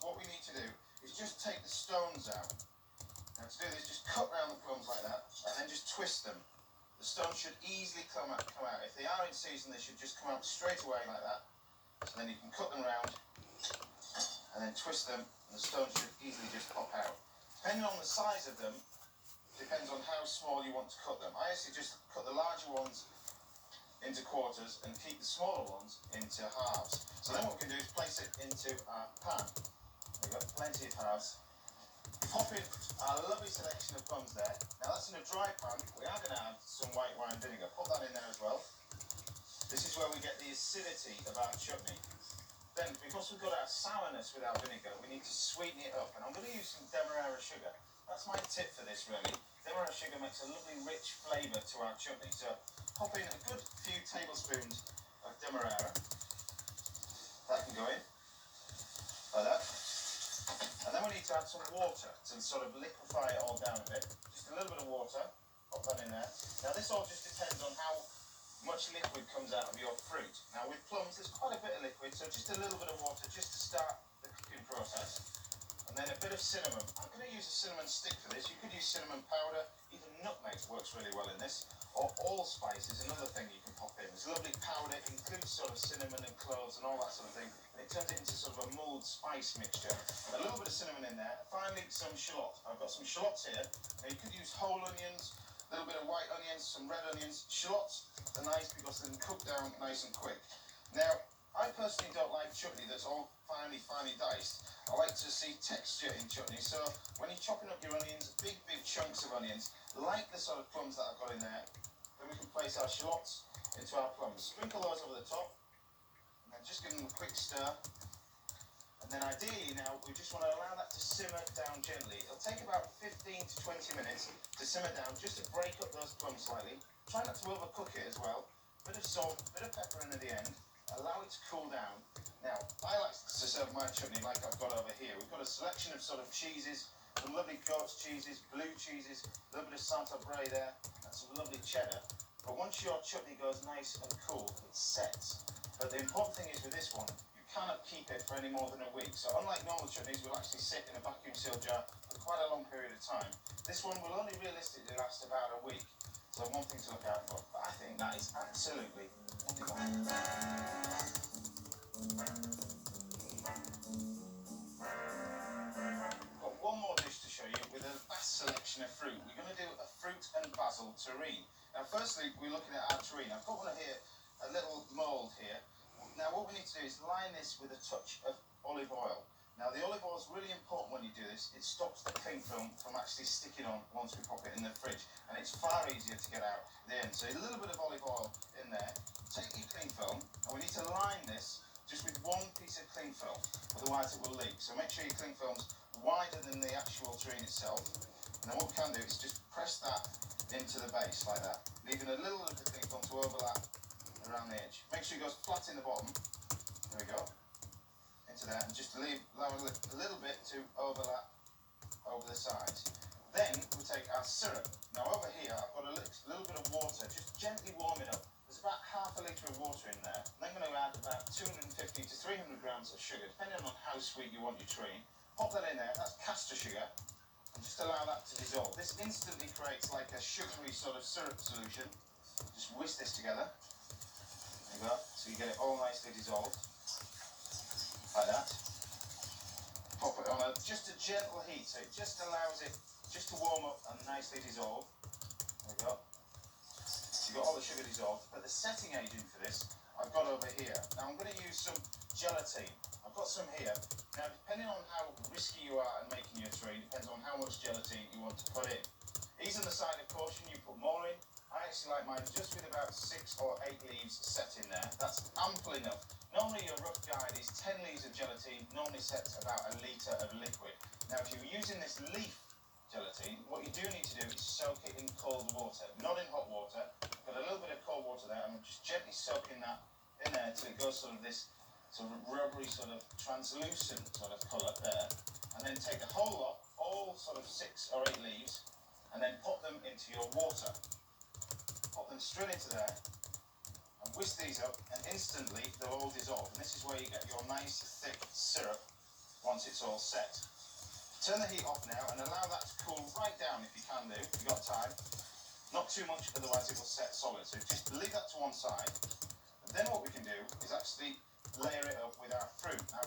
what we need to do is just take the stones out. Now to do this, just cut around the plums like that, and then just twist them. The stones should easily come out. If they are in season, they should just come out straight away like that. So then you can cut them around, and then twist them, and the stones should easily just pop out. Depending on the size of them, depends on how small you want to cut them. I actually just cut the larger ones into quarters and keep the smaller ones into halves. So then what we can do is place it into our pan. We've got plenty of halves. Pop in our lovely selection of plums there. Now that's in a dry pan. We are going to add some white wine vinegar. Put that in there as well. This is where we get the acidity of our chutney. Then, because we've got our sourness with our vinegar, we need to sweeten it up. And I'm going to use some demerara sugar. That's my tip for this, really. Demerara sugar makes a lovely rich flavour to our chutney. So pop in a good few tablespoons of demerara. That can go in like that. And then we need to add some water to sort of liquefy it all down a bit. Just a little bit of water, pop that in there. Now this all just depends on how much liquid comes out of your fruit. Now with plums there's quite a bit of liquid, so just a little bit of water just to start the cooking process. And then a bit of cinnamon. I'm going to use a cinnamon stick for this. You could use cinnamon powder, even nutmeg works really well in this. Or allspice is another thing you can pop in. It's a lovely powder, it includes sort of cinnamon and cloves and all that sort of thing. And it turns it into sort of a mulled spice mixture. A little bit of cinnamon in there. Finally, some shallot. I've got some shallots here. Now you could use whole onions, a little bit of white onions, some red onions. Shallots are nice because they can cook down nice and quick. Now, I personally don't like chutney that's all finely diced. I like to see texture in chutney. So when you're chopping up your onions, big chunks of onions, like the sort of plums that I've got in there, then we can place our shallots into our plums. Sprinkle those over the top, and then just give them a quick stir. And then ideally now, we just want to allow that to simmer down gently. It'll take about 15 to 20 minutes to simmer down, just to break up those plums slightly. Try not to overcook it as well. Bit of salt, bit of pepper in at the end. Allow it to cool down. Now, I like to serve my chutney like I've got over here. We've got a selection of sort of cheeses, some lovely goat's cheeses, blue cheeses, a little bit of Saint-Aubrais there, and some lovely cheddar. But once your chutney goes nice and cool, it sets. But the important thing is with this one, you cannot keep it for any more than a week. So unlike normal chutneys, will actually sit in a vacuum sealed jar for quite a long period of time. This one will only realistically last about a week. So one thing to look out for. But I think that is absolutely wonderful. Got one more dish to show you with a vast selection of fruit. We're going to do a fruit and basil terrine. Now firstly, we're looking at our terrine. I've got one here, a little mould here. Now what we need to do is line this with a touch of olive oil. Now the olive oil is really important when you do this. It stops the cling film from actually sticking on once we pop it in the fridge. And it's far easier to get out at the end. So a little bit of olive oil in there. Take your cling film, and we need to line this just with one piece of cling film, otherwise it will leak. So make sure your cling film's wider than the actual terrine itself. And then what we can do is just press that into the base like that, leaving a little of the cling film to overlap around the edge. Make sure it goes flat in the bottom. There we go. Into there, and just allow a little bit to overlap over the sides. Then we take our syrup. Now over here I've got a little bit of water, just gently warming up. There's about half a litre of water in there. I'm then going to add about 250 to 300 grams of sugar, depending on how sweet you want your terrine. Pop that in there, that's castor sugar, and just allow that to dissolve. This instantly creates like a sugary sort of syrup solution. Just whisk this together. There you go, so you get it all nicely dissolved. Like that. Pop it on just a gentle heat, so it just allows it just to warm up and nicely dissolve. There we go. So you've got all the sugar dissolved, but the setting agent for this I've got over here. Now I'm going to use some gelatine. I've got some here. Now depending on how risky you are in making your terrine, depends on how much gelatine you want to put in. Ease on the side of caution, you put more in. I actually like mine just with about 6 or 8 leaves set in there. That's ample enough. Normally your rough guide is 10 leaves of gelatine, normally sets about a litre of liquid. Now if you're using this leaf gelatine, what you do need to do is soak it in cold water, not in hot water. Got a little bit of cold water there, and I'm just gently soaking that in there until it goes sort of this sort of rubbery, sort of translucent sort of colour there. And then take the whole lot, all sort of 6 or 8 leaves, and then pop them into your water. Pop them straight into there, and whisk these up, and instantly they'll all dissolve. And this is where you get your nice thick syrup once it's all set. Turn the heat off now and allow that to cool right down if you can do, if you've got time. Not too much, otherwise it will set solid. So just leave that to one side. And then what we can do is actually layer it up with our fruit. Now